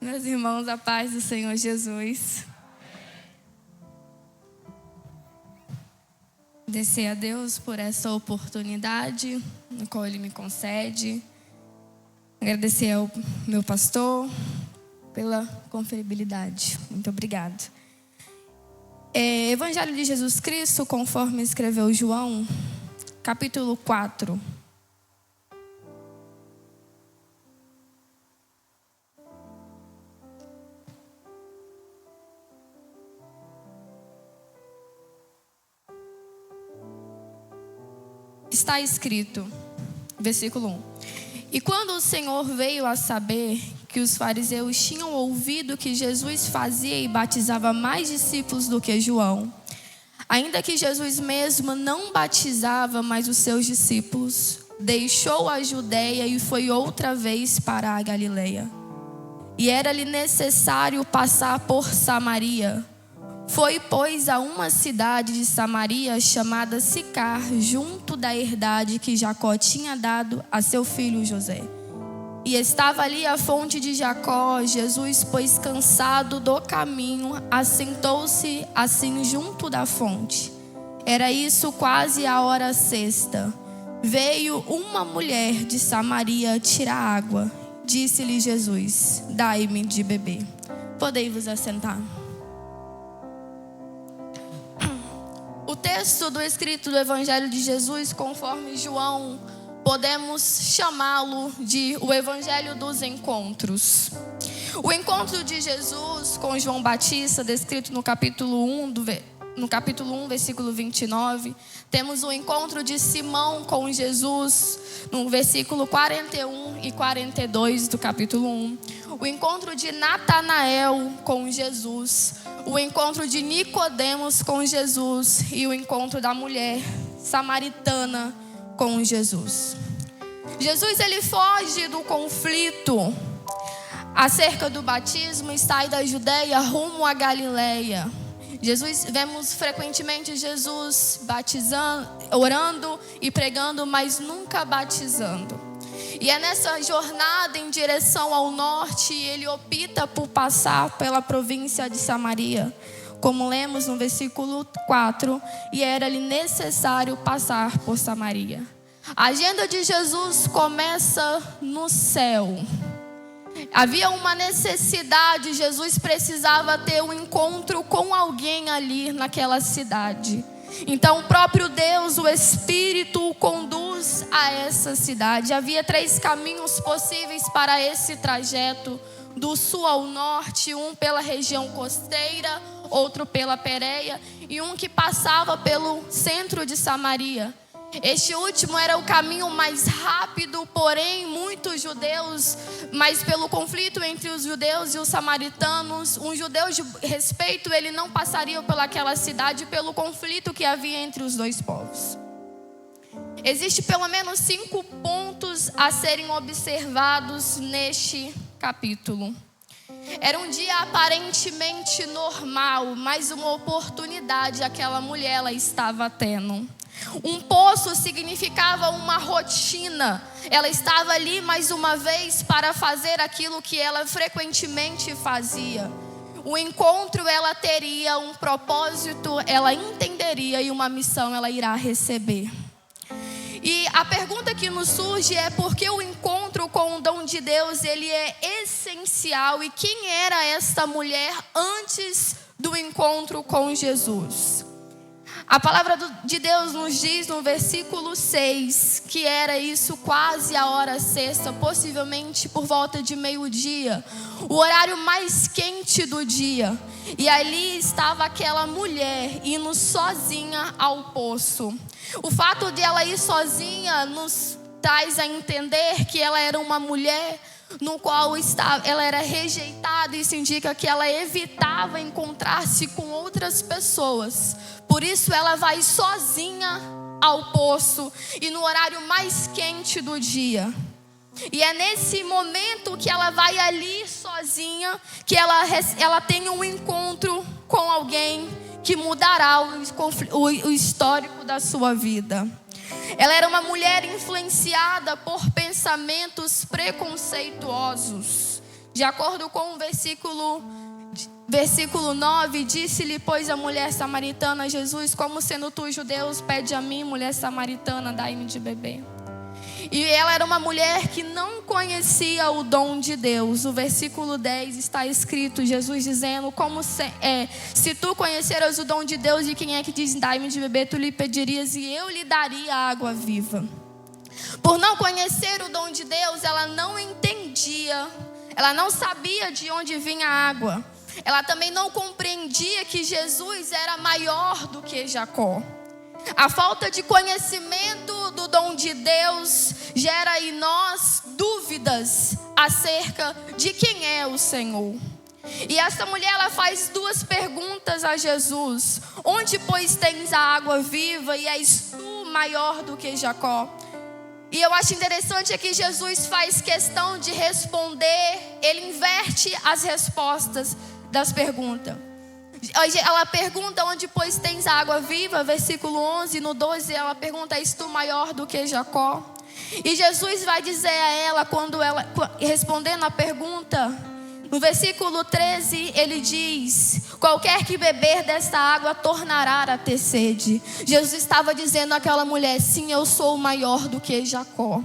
Meus irmãos, a paz do Senhor Jesus. Agradecer a Deus por essa oportunidade na qual Ele me concede. Agradecer ao meu pastor pela confiabilidade. Muito obrigado. Evangelho de Jesus Cristo, conforme escreveu João, capítulo 4. Está escrito, versículo 1. E quando o Senhor veio a saber que os fariseus tinham ouvido que Jesus fazia e batizava mais discípulos do que João, ainda que Jesus mesmo não batizava mais os seus discípulos, deixou a Judeia e foi outra vez para a Galileia. E era-lhe necessário passar por Samaria. Foi, pois, a uma cidade de Samaria chamada Sicar, junto da herdade que Jacó tinha dado a seu filho José. E estava ali a fonte de Jacó. Jesus, pois, cansado do caminho, assentou-se assim junto da fonte. Era isso quase a hora sexta. Veio uma mulher de Samaria tirar água. Disse-lhe Jesus: dai-me de beber. Podei-vos assentar. O texto do escrito do Evangelho de Jesus, conforme João, podemos chamá-lo de o Evangelho dos Encontros. O encontro de Jesus com João Batista, descrito no capítulo 1, versículo 29. Temos o encontro de Simão com Jesus, no versículo 41 e 42 do capítulo 1. O encontro de Natanael com Jesus. O encontro de Nicodemos com Jesus. E o encontro da mulher samaritana com Jesus. Jesus, ele foge do conflito acerca do batismo e sai da Judeia rumo à Galileia. Vemos frequentemente Jesus batizando, orando e pregando, mas nunca batizando. E é nessa jornada em direção ao norte, ele opta por passar pela província de Samaria, como lemos no versículo 4, e era-lhe necessário passar por Samaria. A agenda de Jesus começa no céu. Havia uma necessidade, Jesus precisava ter um encontro com alguém ali naquela cidade. Então o próprio Deus, o Espírito, o conduz a essa cidade. Havia 3 caminhos possíveis para esse trajeto, do sul ao norte, um pela região costeira, outro pela Pérea e um que passava pelo centro de Samaria. Este último era o caminho mais rápido, porém muitos judeus, mas pelo conflito entre os judeus e os samaritanos, um judeu de respeito, ele não passaria pelaquela cidade pelo conflito que havia entre os dois povos. Existem pelo menos 5 pontos a serem observados neste capítulo. Era um dia aparentemente normal, mas uma oportunidade aquela mulher ela estava tendo. Um poço significava uma rotina. Ela estava ali mais uma vez para fazer aquilo que ela frequentemente fazia. O encontro ela teria um propósito, ela entenderia e uma missão ela irá receber. E a pergunta que nos surge é por que o encontro com o dom de Deus ele é essencial e quem era esta mulher antes do encontro com Jesus? A palavra de Deus nos diz no versículo 6 que era isso quase a hora sexta, possivelmente por volta de meio-dia, o horário mais quente do dia. E ali estava aquela mulher indo sozinha ao poço. O fato de ela ir sozinha nos traz a entender que ela era uma mulher no qual ela era rejeitada. Isso indica que ela evitava encontrar-se com outras pessoas. Por isso ela vai sozinha ao poço e no horário mais quente do dia. E é nesse momento que ela vai ali sozinha, que ela tem um encontro com alguém que mudará o histórico da sua vida. Ela era uma mulher influenciada por pensamentos preconceituosos De acordo com o versículo 9, disse-lhe, pois, a mulher samaritana, Jesus, como sendo tu judeus, pede a mim, mulher samaritana, dai-me de beber. E ela era uma mulher que não conhecia o dom de Deus. O versículo 10 está escrito, Jesus dizendo, se tu conheceras o dom de Deus, e quem é que diz, dai-me de beber, tu lhe pedirias e eu lhe daria água viva. Por não conhecer o dom de Deus, ela não entendia, ela não sabia de onde vinha a água. Ela também não compreendia que Jesus era maior do que Jacó. A falta de conhecimento do dom de Deus gera em nós dúvidas acerca de quem é o Senhor. E essa mulher, ela faz duas perguntas a Jesus. Onde, pois, tens a água viva e és tu maior do que Jacó? E eu acho interessante é que Jesus faz questão de responder, ele inverte as respostas das perguntas. Ela pergunta, onde pois tens a água viva, versículo 11, no 12 ela pergunta, és tu maior do que Jacó? E Jesus vai dizer a ela, respondendo a pergunta, no versículo 13 ele diz, qualquer que beber desta água tornará a ter sede. Jesus estava dizendo àquela mulher, sim, eu sou maior do que Jacó.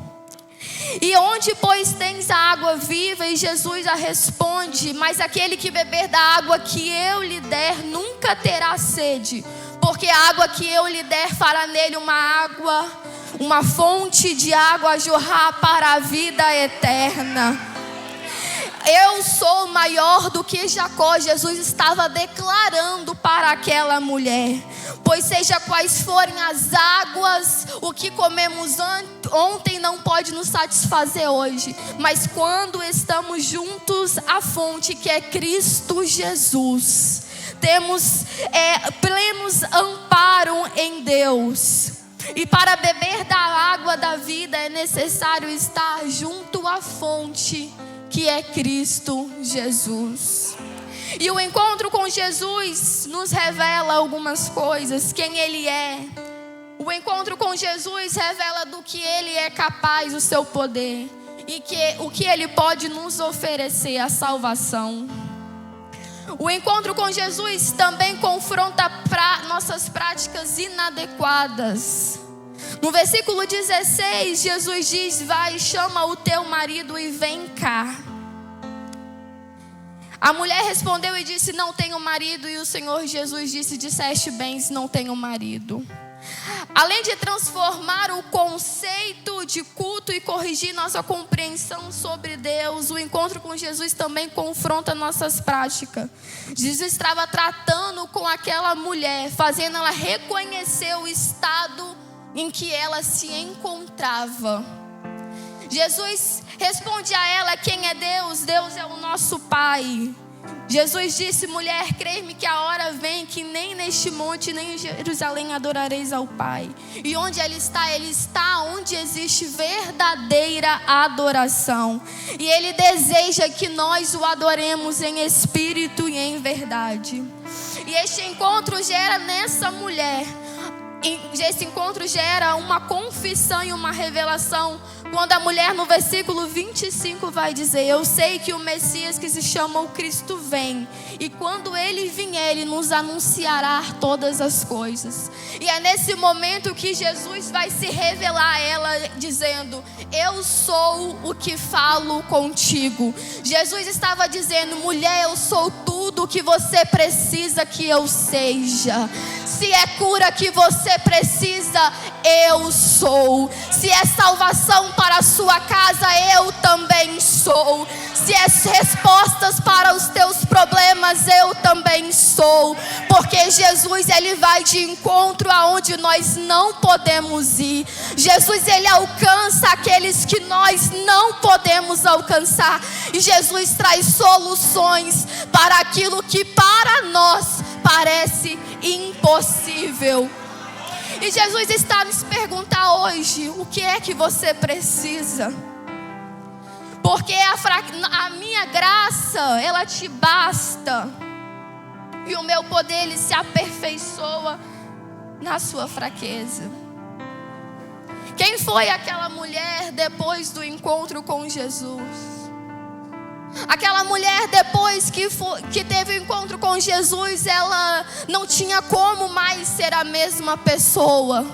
E onde, pois, tens a água viva? E Jesus a responde, mas aquele que beber da água que eu lhe der nunca terá sede, porque a água que eu lhe der fará nele uma fonte de água a jorrar para a vida eterna. Eu sou maior do que Jacó. Jesus estava declarando para aquela mulher, pois seja quais forem as águas, o que comemos ontem não pode nos satisfazer hoje, mas quando estamos juntos à fonte que é Cristo Jesus, temos plenos amparo em Deus. E para beber da água da vida é necessário estar junto à fonte que é Cristo Jesus. E o encontro com Jesus nos revela algumas coisas, quem Ele é. O encontro com Jesus revela do que Ele é capaz, o seu poder, e o que Ele pode nos oferecer, a salvação. O encontro com Jesus também confronta nossas práticas inadequadas. No versículo 16, Jesus diz, vai, chama o teu marido e vem cá. A mulher respondeu e disse, não tenho marido. E o Senhor Jesus disse, disseste bem, não tenho marido. Além de transformar o conceito de culto e corrigir nossa compreensão sobre Deus, o encontro com Jesus também confronta nossas práticas. Jesus estava tratando com aquela mulher, fazendo ela reconhecer o estado em que ela se encontrava. Jesus responde a ela, quem é Deus? Deus é o nosso Pai. Jesus disse, mulher, crê-me que a hora vem que nem neste monte, nem em Jerusalém adorareis ao Pai. E onde Ele está onde existe verdadeira adoração. E Ele deseja que nós o adoremos em espírito e em verdade. E este encontro gera nessa mulher, esse encontro gera uma confissão e uma revelação. Quando a mulher no versículo 25 vai dizer, eu sei que o Messias que se chama o Cristo vem, e quando Ele vier, Ele nos anunciará todas as coisas. E é nesse momento que Jesus vai se revelar a ela dizendo, eu sou o que falo contigo. Jesus estava dizendo, mulher, eu sou tudo o que você precisa que eu seja. Se é cura que você precisa, eu sou. Se é salvação para a sua casa, eu também sou. Se é respostas para os teus problemas, eu também sou. Porque Jesus, Ele vai de encontro aonde nós não podemos ir. Jesus, Ele alcança aqueles que nós não podemos alcançar. E Jesus traz soluções para aquilo que para nós parece impossível. E Jesus está nos perguntar hoje, o que é que você precisa? Porque a minha graça, ela te basta. E o meu poder, ele se aperfeiçoa na sua fraqueza. Quem foi aquela mulher depois do encontro com Jesus? Aquela mulher, depois que teve o encontro com Jesus, ela não tinha como mais ser a mesma pessoa.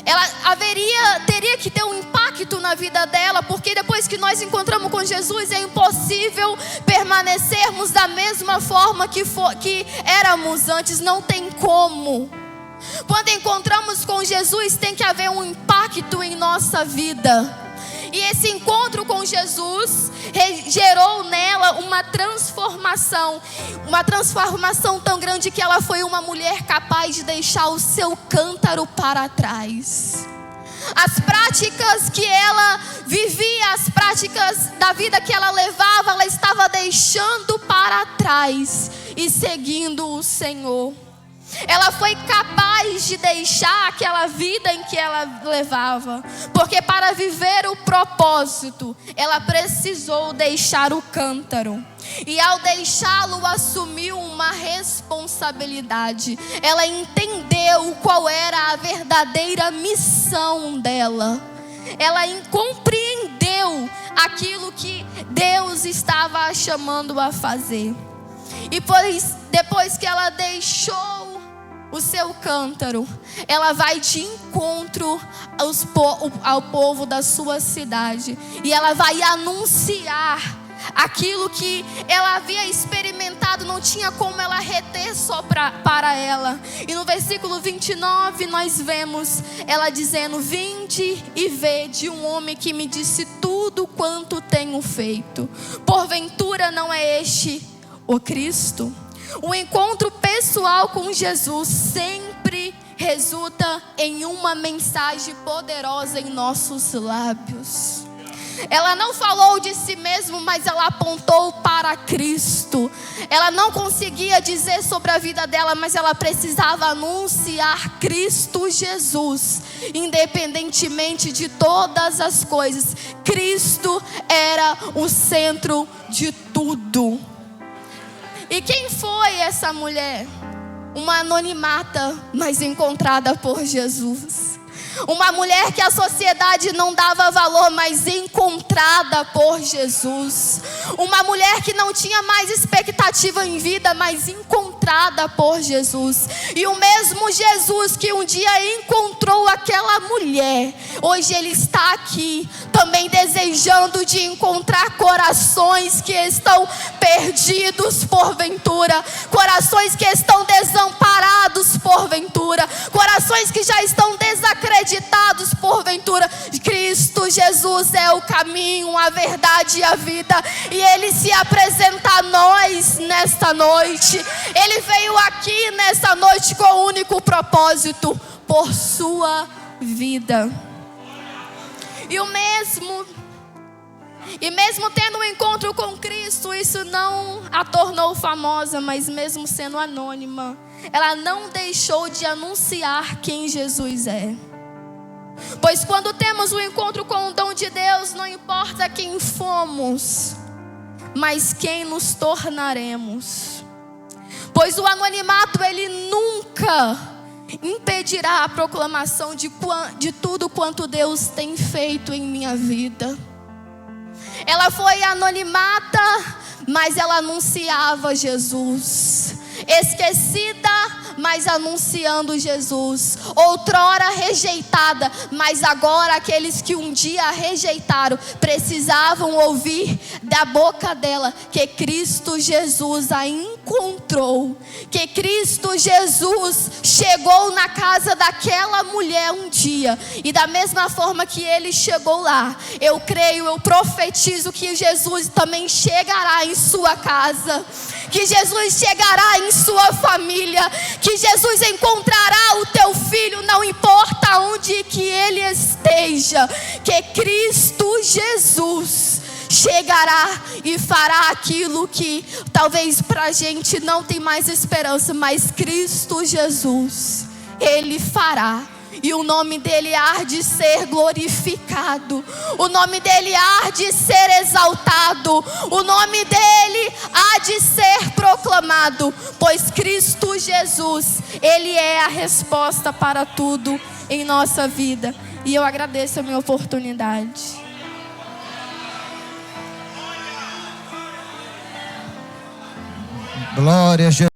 Ela teria que ter um impacto na vida dela, porque depois que nós encontramos com Jesus, é impossível permanecermos da mesma forma que éramos antes. Não tem como. Quando encontramos com Jesus, tem que haver um impacto em nossa vida. E esse encontro com Jesus gerou nela uma transformação tão grande que ela foi uma mulher capaz de deixar o seu cântaro para trás. As práticas que ela vivia, as práticas da vida que ela levava, ela estava deixando para trás e seguindo o Senhor. Ela foi capaz de deixar aquela vida em que ela levava, porque para viver o propósito, ela precisou deixar o cântaro. E ao deixá-lo, assumiu uma responsabilidade. Ela entendeu qual era a verdadeira missão dela. Ela compreendeu aquilo que Deus estava a chamando a fazer. E depois que ela deixou o seu cântaro, ela vai de encontro ao povo da sua cidade. E ela vai anunciar aquilo que ela havia experimentado, não tinha como ela reter só para ela. E no versículo 29 nós vemos ela dizendo: vinde e vede um homem que me disse tudo quanto tenho feito. Porventura não é este o Cristo? O encontro pessoal com Jesus sempre resulta em uma mensagem poderosa em nossos lábios. Ela não falou de si mesma, mas ela apontou para Cristo. Ela não conseguia dizer sobre a vida dela, mas ela precisava anunciar Cristo Jesus, independentemente de todas as coisas. Cristo era o centro de tudo. E quem foi essa mulher? Uma anonimata, mas encontrada por Jesus. Uma mulher que a sociedade não dava valor, mas encontrada por Jesus. Uma mulher que não tinha mais expectativa em vida, mas encontrada por Jesus. E o mesmo Jesus que um dia encontrou aquela mulher, hoje Ele está aqui, também desejando de encontrar corações que estão perdidos porventura, corações que estão desamparados porventura, corações que já estão desacreditados porventura. Cristo Jesus é o caminho, a verdade e a vida, e Ele se apresenta a nós nesta noite. Ele veio aqui nesta noite com o único propósito: por sua vida. E mesmo tendo um encontro com Cristo, isso não a tornou famosa, mas mesmo sendo anônima, ela não deixou de anunciar quem Jesus é. Pois quando temos um encontro com o dom de Deus, não importa quem fomos, mas quem nos tornaremos. Pois o anonimato, ele nunca impedirá a proclamação de tudo quanto Deus tem feito em minha vida. Ela foi anonimata, mas ela anunciava Jesus. Esquecida, mas anunciando Jesus. Outrora rejeitada, mas agora aqueles que um dia a rejeitaram precisavam ouvir da boca dela que Cristo Jesus a encontrou, que Cristo Jesus chegou na casa daquela mulher um dia, e da mesma forma que Ele chegou lá, eu creio, eu profetizo que Jesus também chegará em sua casa, que Jesus chegará em sua família, que Jesus encontrará o teu filho, não importa onde que ele esteja, que Cristo Jesus chegará e fará aquilo que talvez pra gente não tem mais esperança, mas Cristo Jesus, Ele fará. E o nome dele há de ser glorificado, o nome dele há de ser exaltado, o nome dele há de ser proclamado, pois Cristo Jesus, Ele é a resposta para tudo em nossa vida. E eu agradeço a minha oportunidade. Glória a Jesus.